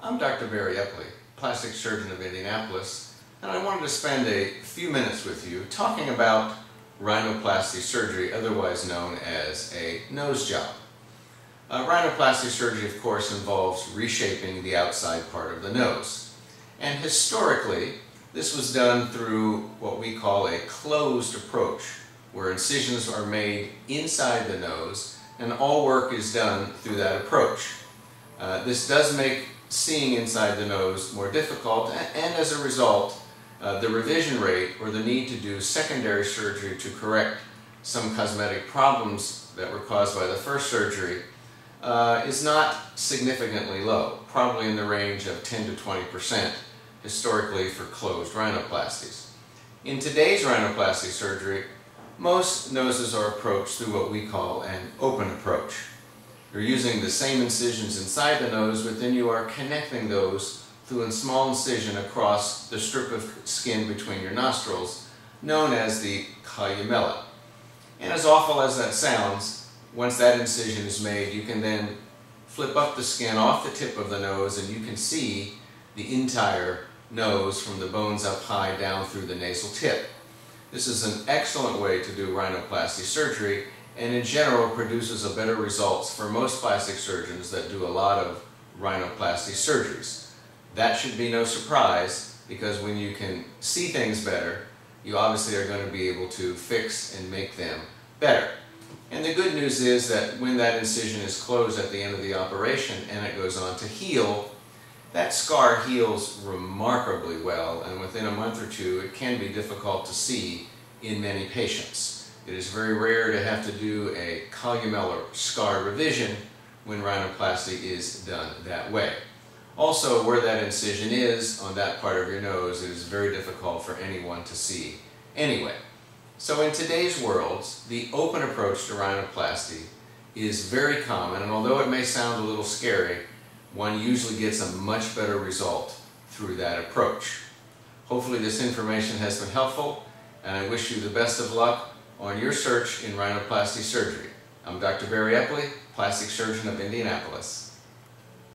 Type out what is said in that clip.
I'm Dr. Barry Epley, plastic surgeon of Indianapolis, and I wanted to spend a few minutes with you talking about rhinoplasty surgery, otherwise known as a nose job. Rhinoplasty surgery, of course, involves reshaping the outside part of the nose. And historically, this was done through what we call a closed approach, where incisions are made inside the nose and all work is done through that approach. This does make seeing inside the nose more difficult, and as a result, the revision rate or the need to do secondary surgery to correct some cosmetic problems that were caused by the first surgery is not significantly low, probably in the range of 10 to 20% historically for closed rhinoplasties. In today's rhinoplasty surgery, most noses are approached through what we call an open approach. You're using the same incisions inside the nose, but then you are connecting those through a small incision across the strip of skin between your nostrils, known as the columella. And as awful as that sounds, once that incision is made, you can then flip up the skin off the tip of the nose and you can see the entire nose from the bones up high down through the nasal tip. This is an excellent way to do rhinoplasty surgery, and in general produces a better results for most plastic surgeons that do a lot of rhinoplasty surgeries. That should be no surprise, because when you can see things better, you obviously are going to be able to fix and make them better. And the good news is that when that incision is closed at the end of the operation and it goes on to heal, that scar heals remarkably well, and within a month or two it can be difficult to see in many patients. It is very rare to have to do a columellar scar revision when rhinoplasty is done that way. Also, where that incision is on that part of your nose, it is very difficult for anyone to see anyway. So in today's world, the open approach to rhinoplasty is very common, and although it may sound a little scary, one usually gets a much better result through that approach. Hopefully this information has been helpful, and I wish you the best of luck on your search in rhinoplasty surgery. I'm Dr. Barry Epley, plastic surgeon of Indianapolis.